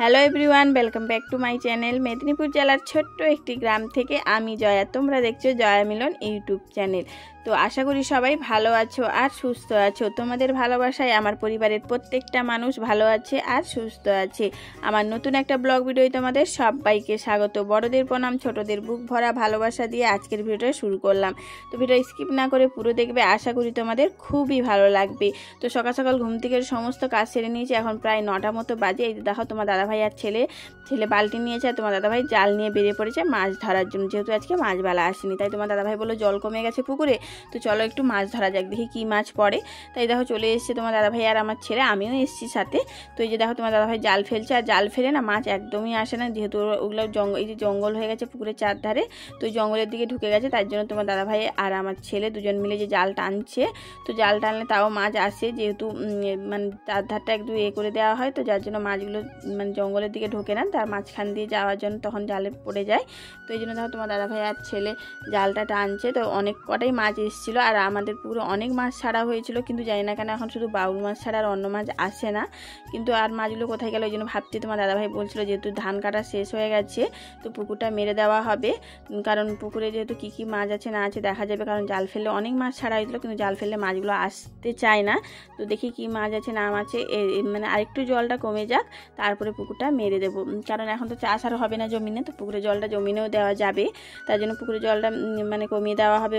Hello everyone, welcome back to my channel. Medinipur জেলার ছোট্ট একটি গ্রাম থেকে আমি জয়া, তোমরা দেখছো জয়া মিলন ইউটিউব চ্যানেল। তো আশা করি সবাই ভালো আছো আর সুস্থ আছো। তোমাদের ভালোবাসায় আমার পরিবারের প্রত্যেকটা মানুষ ভালো আছে আর সুস্থ আছে। আমার নতুন একটা ব্লগ ভিডিও তোমাদের সবাইকে স্বাগত। বড়দের প্রণাম, ছোটদের বুক ভরা ভালোবাসা দিয়ে আজকের ভিডিওটা শুরু করলাম। তো ভিডিও স্কিপ না করে পুরো দেখবে, আশা করি তোমাদের খুবই ভালো লাগবে। তো সকাল সকাল ঘুম থেকে সমস্ত কাজ সেরে নিয়েছি, এখন প্রায় 9টা মতো বাজে। এই দেখো তোমার দাদাভাই আর ছেলে বালতি নিয়েছে, আর তোমার দাদাভাই জাল নিয়ে বেরিয়ে পড়েছে মাছ ধরার জন্য। যেহেতু আজকে মাছবালা আসেনি, তাই তোমার দাদাভাই বললো জল কমে গেছে পুকুরে, তো চলো একটু মাছ ধরা যাক, দেখি কি মাছ পড়ে। তাই দেখো চলে এসেছে তোমার দাদাভাই আর আমার ছেলে, আমিও এসেছি সাথে। তো এই যে দেখো তোমার দাদাভাই জাল ফেলছে, আর জাল ফেলে না মাছ একদমই আসে না, যেহেতু ওগুলো এই যে জঙ্গল হয়ে গেছে পুকুরের চারধারে, তো ওই জঙ্গলের দিকে ঢুকে গেছে। তার জন্য তোমার দাদাভাই আর আমার ছেলে দুজন মিলে যে জাল টানছে, তো জাল টানলে তাও মাছ আসে, যেহেতু মানে তার ধারটা একটু করে দেওয়া হয়, তো যার জন্য মাছগুলো মানে জঙ্গলের দিকে ঢোকে না, তার মাঝখান দিয়ে যাওয়ার জন্য তখন জালে পড়ে যায়। তো এই জন্য দেখো তোমার দাদাভাই আর ছেলে জালটা টানছে। তো অনেক কটাই মাছ এসেছিলো, আর আমাদের পুরো অনেক মাছ ছাড়া হয়েছিল, কিন্তু জানি না কেন এখন শুধু বাউল মাছ ছাড়া আর অন্য মাছ আসে না। কিন্তু আর মাছগুলো কোথায় গেল ওই জন্য ভাবছি। তোমার দাদাভাই বলছিল যেহেতু ধান কাটা শেষ হয়ে গেছে, তো পুকুরটা মেরে দেওয়া হবে, কারণ পুকুরে যেহেতু কী কী মাছ আছে না আছে দেখা যাবে, কারণ জাল ফেললে অনেক মাছ ছাড়া হয়েছিল, কিন্তু জাল ফেললে মাছগুলো আসতে চায় না। তো দেখি কি মাছ আছে না আছে, মানে আরেকটু জলটা কমে যাক, তারপরে পুকুরটা মেরে দেবো, কারণ এখন তো চাষ আর হবে না জমিনে, তো পুকুরে জলটা জমিনেও দেওয়া যাবে। তার জন্য পুকুরে জলটা মানে কমিয়ে দেওয়া হবে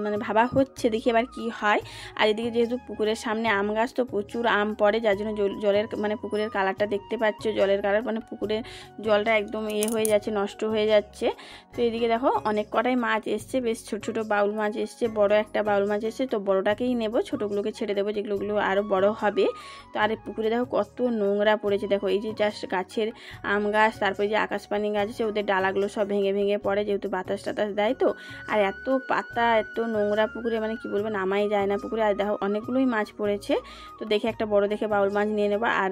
মানে ভাবা হচ্ছে, দেখি এবার কি হয়। আর এদিকে যেহেতু পুকুরের সামনে আম গাছ, তো প্রচুর আম পড়ে, যার জন্য জলের মানে পুকুরের কালারটা দেখতে পাচ্ছ, জলের কালার মানে পুকুরের জলটা একদম হয়ে যাচ্ছে, নষ্ট হয়ে যাচ্ছে। তো এদিকে দেখো অনেক কটাই মাছ এসছে, বেশ ছোট ছোট বাউল মাছ এসছে, বড় একটা বাউল মাছ এসছে, তো বড়টাকেই নেব, ছোটোগুলোকে ছেড়ে দেবো, যেগুলোগুলো আরও বড় হবে। তো আর পুকুরে দেখো কত নোংরা পড়েছে, দেখো এই যে জাস্ট গাছের আম গাছ, তারপরে যে আকাশপানি গাছ আছে, ওদের ডালাগুলো সব ভেঙে ভেঙে পড়ে, যেহেতু বাতাস টাতাস দেয়। তো আর এত পাতা, এত নোংরা পুকুরে, মানে কি বলবো, নামাই যায় না পুকুরে। আর দেখো অনেকগুলোই মাছ পড়েছে, তো দেখে একটা বড় দেখে বাউল মাছ নিয়ে নেবো, আর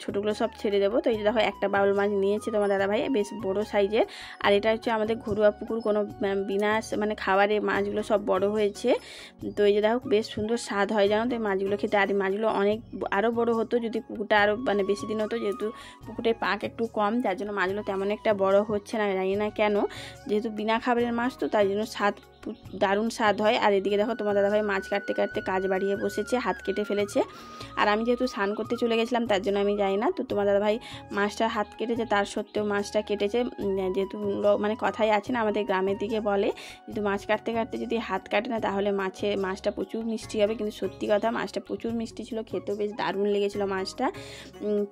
ছোটোগুলো সব ছেড়ে দেবো। তো এই যে দেখো একটা বাউল মাছ নিয়েছে তোমার দাদাভাই, বেশ বড় সাইজের। আর এটা হচ্ছে আমাদের ঘরোয়া পুকুর, কোনো বিনা মানে খাবারে মাছগুলো সব বড় হয়েছে। তো এই যে দেখো বেশ সুন্দর স্বাদ হয় জানো তো এই মাছগুলো খেতে। আর এই মাছগুলো অনেক আরও বড় হতো যদি পুকুরটা আরও মানে বেশি দিন হতো, যেহেতু পুকুরের পাক একটু কম, যার জন্য মাছগুলো তেমন একটা বড় হচ্ছে না, জানি না কেন, যেহেতু বিনা খাবারের মাছ, তো তাই জন্য স্বাদ দারুণ স্বাদ হয়। আর এদিকে দেখো তোমার দাদাভাই মাছ কাটতে কাটতে কাজ বাড়িয়ে বসেছে, হাত কেটে ফেলেছে। আর আমি যেহেতু স্নান করতে চলে গেছিলাম, তার জন্য আমি যাই না। তো তোমার দাদাভাই মাছটা হাত কেটেছে, তার সত্ত্বেও মাছটা কেটেছে, যেহেতু মানে কথাই আছে না আমাদের গ্রামের দিকে বলে, যেহেতু মাছ কাটতে কাটতে যদি হাত কাটে না, তাহলে মাছটা প্রচুর মিষ্টি হবে। কিন্তু সত্যি কথা, মাছটা প্রচুর মিষ্টি ছিল, খেতেও বেশ দারুণ লেগেছিলো মাছটা,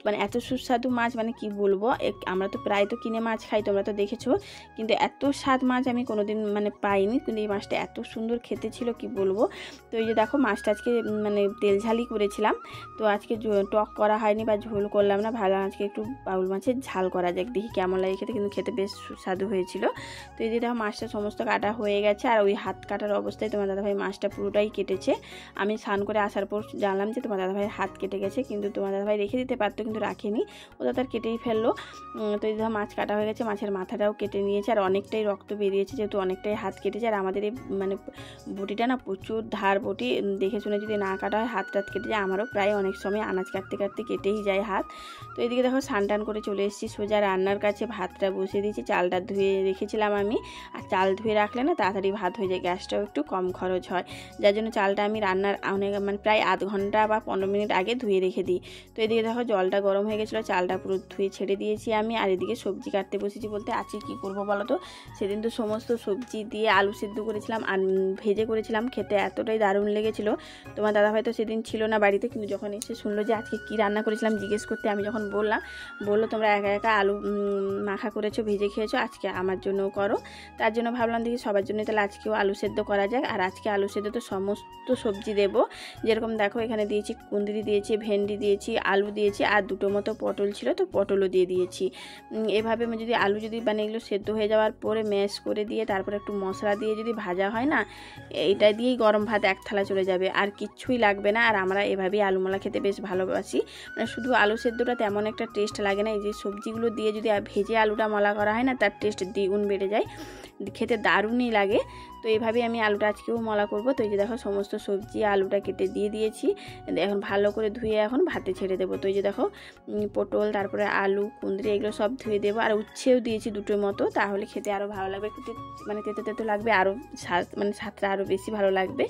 মানে এত সুস্বাদু মাছ, মানে কি বলবো। আমরা তো প্রায় তো কিনে মাছ খাই, তোমরা তো দেখেছো, কিন্তু এত স্বাদ মাছ আমি কোনোদিন মানে পাইনি, কিন্তু এই মাছটা এত সুন্দর খেতে ছিল কি বলবো। তো এই যে দেখো মাছটা আজকে মানে তেল ঝালই করেছিলাম, তো আজকে টক করা হয়নি বা ঝোল করলাম না, ভালো আজকে একটু বাউল মাছের ঝাল করা যাক, দেখি কেমন লাগে খেতে, কিন্তু খেতে বেশ সুস্বাদু হয়েছিল। তো এই যে দেখো মাছটা সমস্ত কাটা হয়ে গেছে, আর ওই হাত কাটার অবস্থায় তোমার দাদাভাই মাছটা পুরোটাই কেটেছে। আমি স্নান করে আসার পর জানলাম যে তোমার দাদাভাইয়ের হাত কেটে গেছে, কিন্তু তোমার দাদাভাই রেখে দিতে পারতো, কিন্তু রাখেনি, ওটা তার কেটেই ফেললো। তো এই দেখো মাছ কাটা হয়ে গেছে, মাছের মাথাটাও কেটে নিয়েছে, আর অনেকটাই রক্ত বেরিয়েছে, যেহেতু অনেকটাই হাত কেটেছে। আর আমাদের এই মানে বটিটা না প্রচুর ধার বটি, দেখে শুনে যদি না কাটা হয় হাত টাত কেটে যায়। আমারও প্রায় অনেক সময় আনাজ কাটতে কাটতে কেটেই যায় হাত। তো এদিকে দেখো স্নান টান করে চলে এসেছি সোজা রান্নার কাছে, ভাতটা বসিয়ে দিয়েছি, চালটা ধুয়ে রেখেছিলাম আমি। আর চাল ধুয়ে রাখলে না তাড়াতাড়ি ভাত হয়ে যায়, গ্যাসটাও একটু কম খরচ হয়, যার জন্য চালটা আমি রান্নার অনেক মানে প্রায় আধ ঘন্টা বা 15 মিনিট আগে ধুয়ে রেখে দিই। তো এদিকে দেখো জলটা গরম হয়ে গেছিলো, চালটা পুরো ধুয়ে ছেড়ে দিয়েছি আমি। আর এদিকে সবজি কাটতে বসেছি, বলতে আজকে কী করবো বলো তো, সেদিন তো সমস্ত সবজি দিয়ে আলু সিদ্ধ করেছিলাম আর ভেজে করেছিলাম, খেতে এতটাই দারুণ লেগেছিলো। তোমার দাদাভাই তো সেদিন ছিল না বাড়িতে, কিন্তু যখন এসে শুনলো যে আজকে কী রান্না করেছিলাম জিজ্ঞেস করতে, আমি যখন বললো তোমরা একা একা আলু মাখা করেছো, ভেজে খেয়েছো, আজকে আমার জন্যও করো। তার জন্য ভাবলাম দেখি সবার জন্য তাহলে আজকেও আলু সেদ্ধ করা যাক। আর আজকে আলু সেদ্ধ তো সমস্ত সবজি দেবো, যেরকম দেখো এখানে দিয়েছি কুঁদরি দিয়েছি, ভেন্ডি দিয়েছি, আলু দিয়েছি, আর দুটো মতো পটল ছিল, তো পটলও দিয়ে দিয়েছি। এভাবে যদি আলু মানে এগুলো সেদ্ধ হয়ে যাওয়ার পরে ম্যাশ করে দিয়ে তারপরে একটু মশলা দিয়ে যদি ভাজা হয় না, এইটা দিয়েই গরম ভাত এক থালা চলে যাবে, আর কিচ্ছুই লাগবে না। আর আমরা এভাবেই আলু মালা খেতে বেশ ভালোবাসি, মানে শুধু আলু সেদ্ধটা তেমন একটা টেস্ট লাগে না, এই যে সবজিগুলো দিয়ে যদি ভেজে আলুটা মালা করা হয় না, তার টেস্ট দ্বিগুণ বেড়ে যায়। খেতে দারুণই লাগে। তো এইভাবেই আমি আলুটা আজকেও মলা করব। তো এই যে দেখো সমস্ত সবজি আলুটা কেটে দিয়ে দিয়েছি, এখন ভালো করে ধুয়ে এখন ভাতে ছেড়ে দেবো। তো এই যে দেখো পটল, তারপরে আলু, কুঁদরি এগুলো সব ধুয়ে দেবো, আর উচ্ছেও দিয়েছি দুটোর মতো, তাহলে খেতে আরও ভালো লাগবে, একটু মানে তেতো তেতো লাগবে, আরও স্বাদ মানে স্বাদটা আরও বেশি ভালো লাগবে।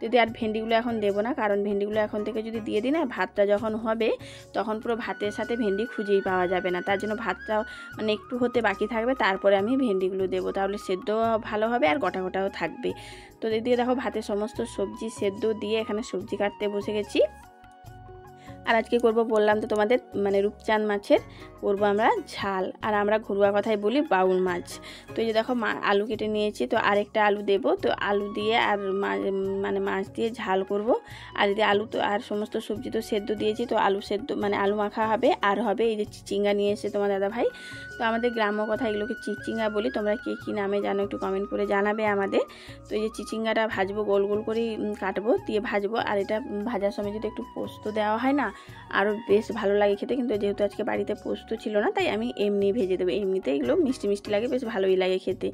যদি আর ভেন্ডিগুলো এখন দেবো না, কারণ ভেন্ডিগুলো এখন থেকে যদি দিয়ে দিই না, ভাতটা যখন হবে তখন পুরো ভাতের সাথে ভেন্ডি খুঁজেই পাওয়া যাবে না। তার জন্য ভাতটা মানে একটু হতে বাকি থাকবে, তারপরে আমি ভেন্ডিগুলো দেবো, তাহলে সেদ্ধ ভালো হবে আর গোটা গোটাও থাকবে। তো দিয়ে দেখো ভাতের সমস্ত সবজি সেদ্ধ দিয়ে এখানে সবজি কাটতে বসে গেছি। আর আজকে করব বললাম তো তোমাদের মানে রূপচাঁদ মাছের করব আমরা ঝাল, আর আমরা ঘরোয়া কথায় বলি বাউল মাছ। তো এই যে দেখো আলু কেটে নিয়েছি, তো আরেকটা আলু দেব, তো আলু দিয়ে আর মানে মাছ দিয়ে ঝাল করব। আর যদি আলু তো আর সমস্ত সবজি তো সেদ্ধ দিয়েছি, তো আলু সেদ্ধ মানে আলু মাখা হবে, আর হবে এই যে চিচিঙ্গা নিয়ে এসে তোমার দাদা ভাই। তো আমাদের গ্রাম্য কথা এগুলোকে চিচিঙ্গা বলি, তোমরা কে কী নামে জানো একটু কমেন্ট করে জানাবে আমাদের। তো এই যে চিচিঙ্গাটা ভাজবো, গোল গোল করে কাটবো, দিয়ে ভাজবো। আর এটা ভাজার সময় যদি একটু পোস্ত দেওয়া হয় না, আরও বেশ ভালো লাগে খেতে। কিন্তু যেহেতু আজকে বাড়িতে পোস্ত ছিল না, তাই আমি এমনি ভেজে দেবো। এমনিতে এগুলো মিষ্টি মিষ্টি লাগে, বেশ ভালোই লাগে খেতে।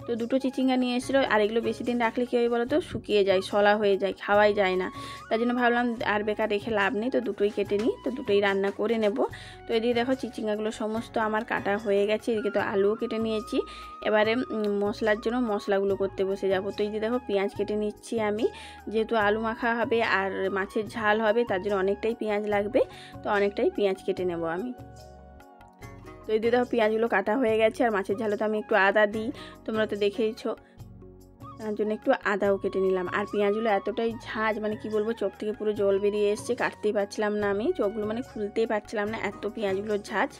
তো দুটো চিচিঙ্গা নিয়ে এসেছিলো, আর এগুলো বেশি দিন রাখলে কী হয় বলো তো, শুকিয়ে যায়, শলা হয়ে যায়, খাওয়াই যায় না। তার জন্য ভাবলাম আর বেকার রেখে লাভ নেই, তো দুটোই কেটে নিই, তো দুটোই রান্না করে নেব। তো এদিকে দেখো চিচিঙ্গাগুলো সমস্ত আমার কাটা হয়ে গেছে, এদিকে তো আলুও কেটে নিয়েছি। এবারে মশলার জন্য মশলাগুলো করতে বসে যাবো। তো এই যে দেখো পেঁয়াজ কেটে নিচ্ছি আমি, যেহেতু আলু মাখা হবে আর মাছের ঝাল হবে, তার জন্য অনেকটাই পেঁয়াজ লাগবে, তো অনেকটাই পেঁয়াজ কেটে নেব আমি। তো এই দিয়ে দেখো পেঁয়াজগুলো কাটা হয়ে গেছে, আর মাছের ঝালে তো আমি একটু আদা দিই, তোমরা তো দেখেইছো, তার জন্য একটু আদাও কেটে নিলাম। আর পেঁয়াজগুলো এতটাই ঝাঁজ, মানে কি বলবো, চোখ থেকে পুরো জল বেরিয়ে এসছে, কাটতেই পারছিলাম না আমি, চোখগুলো মানে খুলতেই পারছিলাম না, এত পেঁয়াজগুলোর ঝাঁজ।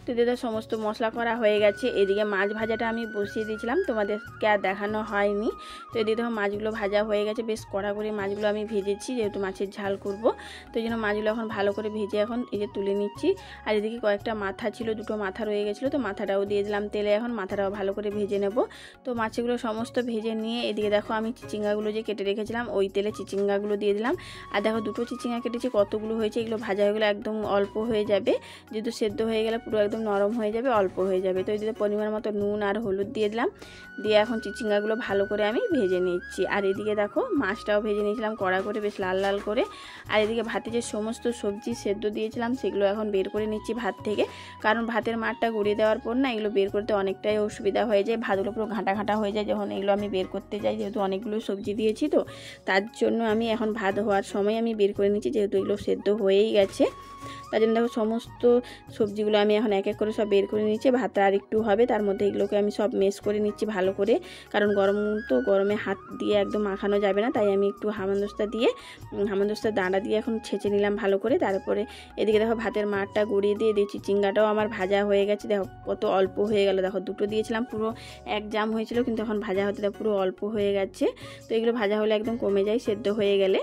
তো এদিকে সমস্ত মশলা করা হয়ে গেছে, এদিকে মাছ ভাজাটা আমি বসিয়ে দিয়েছিলাম, তোমাদেরকে আর দেখানো হয়নি। তো এদিকে দেখো মাছগুলো ভাজা হয়ে গেছে, বেশ কড়া করে মাছগুলো আমি ভেজেছি, যেহেতু মাছের ঝাল করব। তো এই জন্য মাছগুলো এখন ভালো করে ভেজে এখন এই যে তুলে নিচ্ছি। আর এদিকে কয়েকটা মাথা ছিল, দুটো মাথা রয়ে গেছিলো, তো মাথাটাও দিয়ে দিলাম তেলে, এখন মাথাটাও ভালো করে ভেজে নেব। তো মাছগুলো সমস্ত ভেজে নিয়ে এদিকে দেখো আমি চিচিঙ্গাগুলো যে কেটে রেখেছিলাম ওই তেলে চিচিঙ্গাগুলো দিয়ে দিলাম। আর দেখো দুটো চিচিঙ্গা কেটেছি, কতগুলো হয়েছে, এগুলো ভাজা হয়ে গেলে একদম অল্প হয়ে যাবে, যেহেতু সেদ্ধ হয়ে গেলে পুরো একদম নরম হয়ে যাবে, অল্প হয়ে যাবে। তো এদিকে পরিমাণ মতো নুন আর হলুদ দিয়ে দিলাম, দিয়ে এখন চিচিঙ্গাগুলো ভালো করে আমি ভেজে নিচ্ছি। আর এদিকে দেখো মাছটাও ভেজে নিয়েছিলাম কড়া করে, বেশ লাল লাল করে। আর এদিকে ভাতে যে সমস্ত সবজি সেদ্ধ দিয়েছিলাম সেগুলো এখন বের করে নিচ্ছি ভাত থেকে, কারণ ভাতের মাঠটা গড়িয়ে দেওয়ার পর না এগুলো বের করতে অনেকটাই অসুবিধা হয়ে যায়, ভাতগুলো পুরো ঘাঁটা ঘাঁটা হয়ে যায় যখন এগুলো আমি বের করতে যাই, যেহেতু অনেকগুলো সবজি দিয়েছি। তো তার জন্য আমি এখন ভাত হওয়ার সময় আমি বের করে নিচ্ছি, যেহেতু এগুলো সেদ্ধ হয়েই গেছে। তার জন্য দেখো সমস্ত সবজিগুলো আমি এখন এক এক করে সব বের করে নিচ্ছি। ভাতটা আর একটু হবে, তার মধ্যে এগুলোকে আমি সব মেশ করে নিচ্ছি ভালো করে, কারণ গরম তো গরমে হাত দিয়ে একদম মাখানো যাবে না, তাই আমি একটু হামানদস্তার দাঁড়া দিয়ে এখন ছেঁচে নিলাম ভালো করে। তারপরে এদিকে দেখো ভাতের মাঠটা গড়িয়ে দিয়ে দিয়েছি, চিচিঙ্গাটাও আমার ভাজা হয়ে গেছে, দেখো কত অল্প হয়ে গেল, দেখো দুটো দিয়েছিলাম পুরো এক জাম হয়েছিল, কিন্তু এখন ভাজা হতে দেখো পুরো অল্প হয়ে গেছে। তো এগুলো ভাজা হলে একদম কমে যায় সেদ্ধ হয়ে গেলে।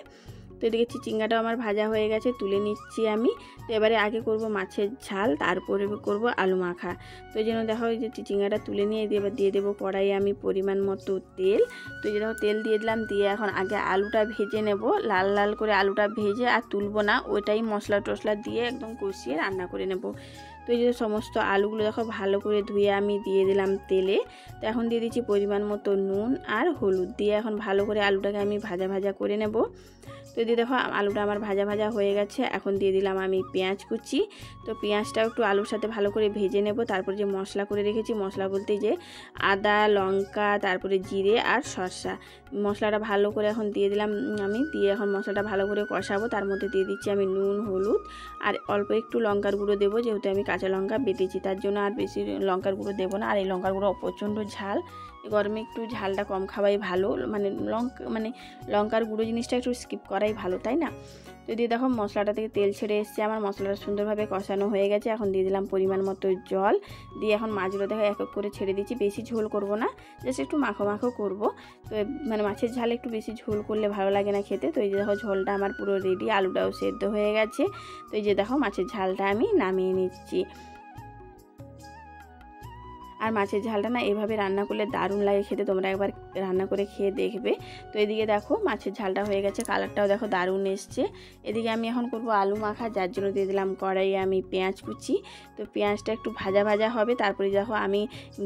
তো এদিকে চিচিঙ্গাটাও আমার ভাজা হয়ে গেছে, তুলে নিচ্ছি আমি। তো এবারে আগে করব মাছের ঝাল, তারপরে করব আলু মাখা। তো এই জন্য দেখো এই যে চিচিঙ্গাটা তুলে নিয়ে এবার দিয়ে দেবো কড়াইয়ে আমি পরিমাণ মতো তেল। তো এই যে দেখো তেল দিয়ে দিলাম, দিয়ে এখন আগে আলুটা ভেজে নেব, লাল লাল করে আলুটা ভেজে আর তুলবো না, ওইটাই মশলা টশলা দিয়ে একদম কষিয়ে রান্না করে নেব। তো এই যে সমস্ত আলুগুলো দেখো ভালো করে ধুয়ে আমি দিয়ে দিলাম তেলে। তো এখন দিয়ে দিচ্ছি পরিমাণ মতো নুন আর হলুদ দিয়ে এখন ভালো করে আলুটাকে আমি ভাজা ভাজা করে নেব। তো দিয়ে দেখো আলুটা আমার ভাজা ভাজা হয়ে গেছে, এখন দিয়ে দিলাম আমি পেঁয়াজ কুচি। তো পেঁয়াজটাও একটু আলুর সাথে ভালো করে ভেজে নেব। তারপর যে মশলা করে রেখেছি, মশলা বলতে যে আদা, লঙ্কা, তারপরে জিরে আর শসা, মশলাটা ভালো করে এখন দিয়ে দিলাম আমি। দিয়ে এখন মশলাটা ভালো করে কষাবো, তার মধ্যে দিয়ে দিচ্ছি আমি নুন, হলুদ আর অল্প একটু লঙ্কার গুঁড়ো দেবো, যেহেতু আমি কাঁচা লঙ্কা বেটেছি, তার জন্য আর বেশি লঙ্কার গুঁড়ো দেবো না। আর এই লঙ্কার গুঁড়ো প্রচণ্ড ঝাল, গরমে একটু ঝালটা কম খাওয়াই ভালো, মানে লঙ্কার গুঁড়ো জিনিসটা একটু স্কিপ করাই ভালো, তাই না? তো দিয়ে দেখো মশলাটা থেকে তেল ছেড়ে এসছে, আমার মশলাটা সুন্দরভাবে কষানো হয়ে গেছে। এখন দিয়ে দিলাম পরিমাণ মতো জল, দিয়ে এখন মাছগুলো দেখো এক এক করে ছেড়ে দিচ্ছি। বেশি ঝোল করব না, জাস্ট একটু মাখো মাখো করবো। তো মানে মাছের ঝাল একটু বেশি ঝোল করলে ভালো লাগে না খেতে। তো এই যে দেখো ঝোলটা আমার পুরো রেডি, আলুটাও সেদ্ধ হয়ে গেছে। তো এই যে দেখো মাছের ঝালটা আমি নামিয়ে নিচ্ছি। আর মাছের ঝালটা না এভাবে রান্না করলে দারুণ লাগে খেতে, তোমরা একবার রান্না করে খেয়ে দেখবে। তো এদিকে দেখো মাছের ঝালটা হয়ে গেছে, কালারটাও দেখো দারুণ এসছে। এদিকে আমি এখন করব আলু মাখা, যার জন্য দিয়ে দিলাম কড়াইয়ে আমি পেঁয়াজ কুচি। তো পেঁয়াজটা একটু ভাজা ভাজা হবে, তারপরে দেখো আমি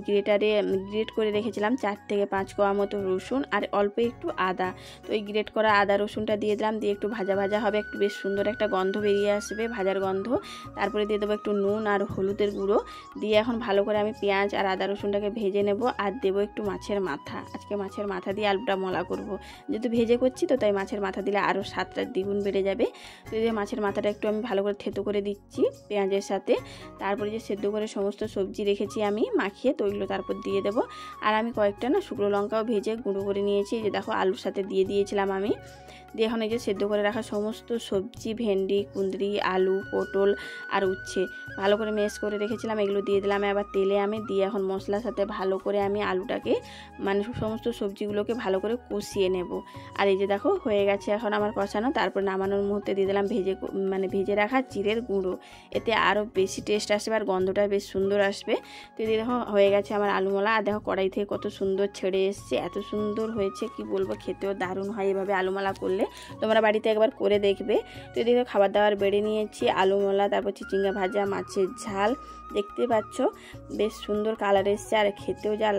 গ্রেট করে রেখেছিলাম 4 থেকে 5 কোয়া মতো রসুন আর অল্প একটু আদা। তো এই গ্রেট করা আদা রসুনটা দিয়ে দিলাম, দিয়ে একটু ভাজা ভাজা হবে, একটু বেশ সুন্দর একটা গন্ধ বেরিয়ে আসবে, ভাজার গন্ধ। তারপরে দিয়ে দেবো একটু নুন আর হলুদের গুঁড়ো দিয়ে এখন ভালো করে আমি পেঁয়াজ আর আদা রসুনটাকে ভেজে নেব। আর দেবো একটু মাছের মাথা, আজকে মাছের মাথা দিয়ে আলুটা মলা করব, যেহেতু ভেজে করছি তো তাই মাছের মাথা দিলে আরও স্বাদটা দ্বিগুণ বেড়ে যাবে। তো এই যে মাছের মাথাটা একটু আমি ভালো করে থেতো করে দিচ্ছি পেঁয়াজের সাথে। তারপরে যে সেদ্ধ করে সমস্ত সবজি রেখেছি আমি মাখিয়ে, তো ওইগুলো তারপর দিয়ে দেবো। আর আমি কয়েকটা না শুকনো লঙ্কাও ভেজে গুঁড়ো করে নিয়েছি, যে দেখো আলুর সাথে দিয়ে দিয়েছিলাম আমি। দিয়ে এখন এই যে সেদ্ধ করে রাখা সমস্ত সবজি, ভেন্ডি, কুঁদরি, আলু, পটল আর উচ্ছে ভালো করে মেশ করে রেখেছিলাম, এগুলো দিয়ে দিলাম আবার তেলে আমি। দিয়ে এখন মশলার সাথে ভালো করে আমি আলুটাকে মানে সমস্ত সবজিগুলোকে ভালো করে কষিয়ে নেব। আর এই যে দেখো হয়ে গেছে এখন আমার কষানো। তারপর নামানোর মুহূর্তে দিয়ে দিলাম ভেজে রাখা জিরের গুঁড়ো, এতে আরও বেশি টেস্ট আসবে আর গন্ধটা বেশ সুন্দর আসবে। তো দিয়ে দেখো হয়ে গেছে আমার আলুমলা। আর দেখো কড়াই থেকে কত সুন্দর ছেড়ে এসছে, এত সুন্দর হয়েছে কি বলবো, খেতেও দারুণ হয় এভাবে আলুমলা করলে, তোমরা বাড়িতে একবার করে দেখবে। তো এদিকে খাবার দাবার বেড়ে নিয়েছি, আলুমলা, তারপর চিচিঙ্গা ভাজা, মাছের ঝাল, দেখতে পাচ্ছ বেশ সুন্দর কালার এসছে। আর খেতেও যা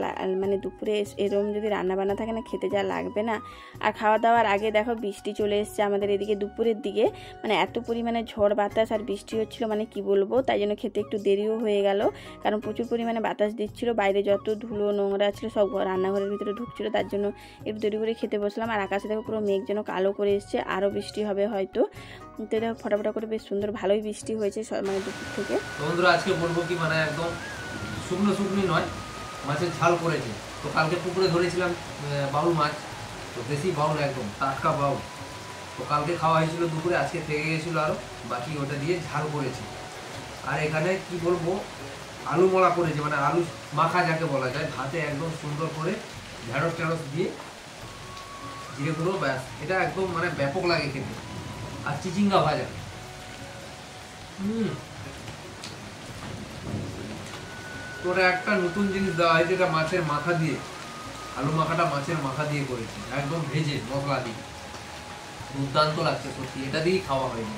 মানে দুপুরে এরকম যদি রান্নাবান্না থাকে না খেতে যা লাগবে না। আর খাওয়া দাওয়ার আগে দেখো বৃষ্টি চলে এসছে আমাদের এদিকে দুপুরের দিকে, মানে এত পরিমাণে ঝড় বাতাস আর বৃষ্টি হচ্ছিল মানে কি বলবো, তাই জন্য খেতে একটু দেরিও হয়ে গেল, কারণ প্রচুর পরিমাণে বাতাস দিচ্ছিল, বাইরে যত ধুলো নোংরা ছিল সব রান্নাঘরের ভিতরে ঢুকছিল, তার জন্য একটু দেরি করে খেতে বসলাম। আর আকাশে দেখো পুরো মেঘ যেন কালো করে এসছে, আরও বৃষ্টি হবে হয়তো। তো দেখো ফটাফটা করে বেশ সুন্দর ভালোই বৃষ্টি হয়েছে মানে দুপুর থেকে। বন্ধুরা আজকে বলবো কি মানে একদম শুকনো শুকনি নয়, মাছের ঝাল করেছে। তো কালকে পুকুরে ধরেছিলাম বাউল মাছ, তো দেশি বাউল একদম টাটকা বাউল। তো কালকে খাওয়া হয়েছিল দুপুরে, আজকে থেকে গেছিলো আরও, বাকি ওটা দিয়ে ঝাল করেছে। আর এখানে কি বলবো আলু মলা করেছে, মানে আলু মাখা যাকে বলা যায়, ভাতে একদম সুন্দর করে ঢেঁড়স টেঁড়স দিয়ে জিরে গুঁড়ো, ব্যাস এটা একদম মানে ব্যাপক লাগে খেতে। আর চিচিঙ্গা ভাজা, তোরা একটা নতুন জিনিস দেওয়া হয়েছে, এটা মাছের মাথা দিয়ে, আলু মাখাটা মাছের মাথা দিয়ে করেছে, একদম ভেজে মশলা দিয়ে, দুর্দান্ত লাগছে সত্যি, এটা দিয়েই খাওয়া হয়নি।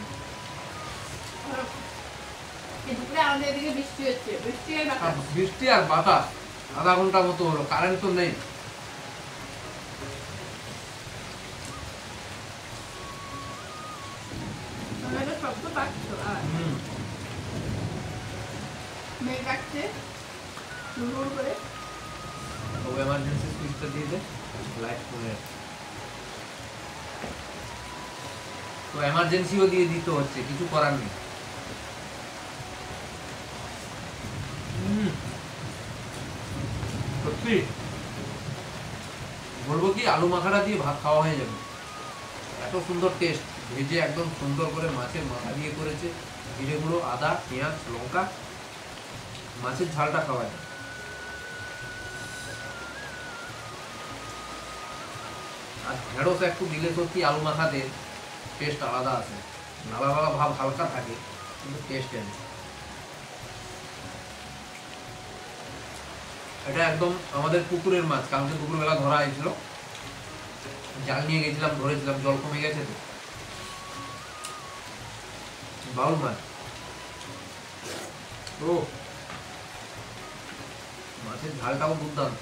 বৃষ্টি আর বাতাস আধা ঘন্টা মতো হলো, কারেন্ট তো নেই। এমার্জেন্সি সুইচটা দিয়ে দে, লাইট কমে। তো এমার্জেন্সিও দিয়ে দিতে হচ্ছে, কিছু করার নেই। সত্যি বলবো কি আলু মাখাটা দিয়ে ভাত খাওয়া হয়ে যাবে, এত সুন্দর টেস্ট। ভেজে একদম সুন্দর করে মাছের মাথা দিয়ে করেছে, জিরে গুঁড়ো, আদা, পেঁয়াজ, লঙ্কা, মাছের ঝালটা খাওয়ায়। আর ঢেঁড়স একটু দিলে সত্যি আলু মাখাতে টেস্ট আলাদা আছে, নালা নালা ভাব হালকা থাকে কিন্তু টেস্ট আছে। এটা একদম আমাদের পুকুরের মাছ, কালকে দুপুরবেলা ধরা হয়েছিল, জাল নিয়ে গেছিলাম, ধরেছিলাম, জল কমে গেছে তো, বাউল মাছ। ও মাছের ঝালটাও দুর্দান্ত।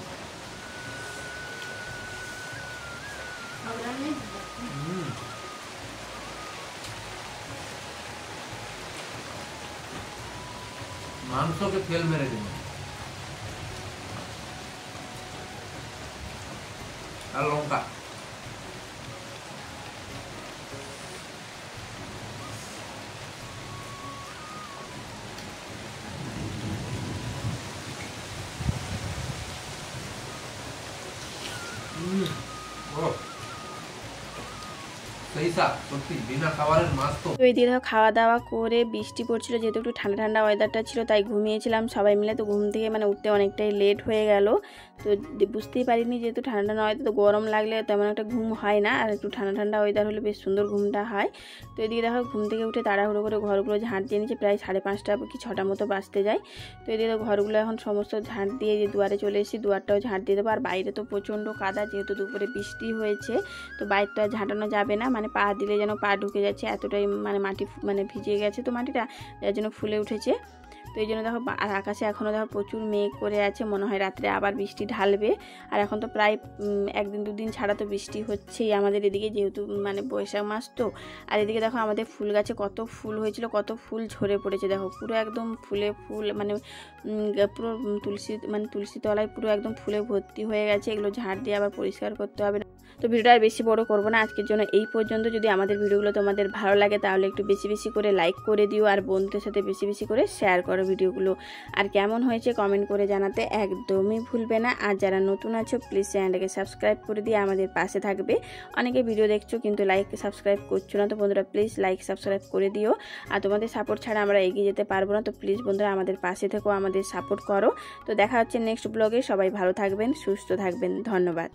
মাংসকে ফেল মেরে দিল। আর লঙ্কা, তো এই দিয়ে খাওয়া দাওয়া করে বৃষ্টি পড়ছিল, যেহেতু একটু ঠান্ডা ঠান্ডা ওয়েদারটা ছিল তাই ঘুমিয়েছিলাম সবাই মিলে। তো ঘুম থেকে মানে উঠতে অনেকটাই লেট হয়ে গেল। তো বুঝতেই পারিনি যেহেতু ঠান্ডা নয়, তো গরম লাগলে তেমন একটা ঘুম হয় না, আর একটু ঠান্ডা ঠান্ডা ওয়েদার হলে বেশ সুন্দর ঘুমটা হয়। তো এদিকে দেখো ঘুম থেকে উঠে তাড়াহুড়ো করে ঘরগুলো ঝাঁট দিয়ে নিচ্ছে, প্রায় 5:30 কি 6টা মতো বাজতে যায়। তো এদিকে ঘরগুলো এখন সমস্ত ঝাঁট দিয়ে যে দুয়ারে চলে এসেছি, দুয়ারটাও ঝাঁট দিয়ে দেবো। আর বাইরে তো প্রচণ্ড কাদা, যেহেতু দুপুরে বৃষ্টি হয়েছে, তো বাইরে তো আর ঝাঁটানো যাবে না, মানে পা দিলে যেন পা ঢুকে যাচ্ছে, এতটাই মানে মাটি মানে ভিজে গেছে তো মাটিটা, যার জন্য ফুলে উঠেছে। তো এই জন্য দেখো, আর আকাশে এখনও দেখো প্রচুর মেঘ করে আছে, মনে হয় রাত্রে আবার বৃষ্টি ঢালবে। আর এখন তো প্রায় 1-2 দিন ছাড়া তো বৃষ্টি হচ্ছেই আমাদের এদিকে, যেহেতু মানে বৈশাখ মাস তো। আর এদিকে দেখো আমাদের ফুল গাছে কত ফুল হয়েছিল, কত ফুল ঝরে পড়েছে দেখো, পুরো একদম ফুলে ফুল, মানে পুরো তুলসী তলায় পুরো একদম ফুলে ভর্তি হয়ে গেছে। এগুলো ঝাড় দিয়ে আবার পরিষ্কার করতে হবে। তো ভিডিওটা আর বেশি বড় করব না, আজকের জন্য এই পর্যন্ত। যদি আমাদের ভিডিওগুলো তোমাদের ভালো লাগে তাহলে একটু বেশি বেশি করে লাইক করে দিও, আর বন্ধুদের সাথে বেশি বেশি করে শেয়ার করো ভিডিওগুলো। আর কেমন হয়েছে কমেন্ট করে জানাতে একদমই ভুলবে না। আর যারা নতুন আছো প্লিজ চ্যানেলটাকে সাবস্ক্রাইব করে দিয়ে আমাদের পাশে থাকবে। অনেকে ভিডিও দেখছো কিন্তু লাইক সাবস্ক্রাইব করছো না, তো বন্ধুরা প্লিজ লাইক সাবস্ক্রাইব করে দিও। আর তোমাদের সাপোর্ট ছাড়া আমরা এগিয়ে যেতে পারবো না, তো প্লিজ বন্ধুরা আমাদের পাশে থেকো, আমাদের সাপোর্ট করো। তো দেখা হচ্ছে নেক্সট ব্লগে। সবাই ভালো থাকবেন, সুস্থ থাকবেন, ধন্যবাদ।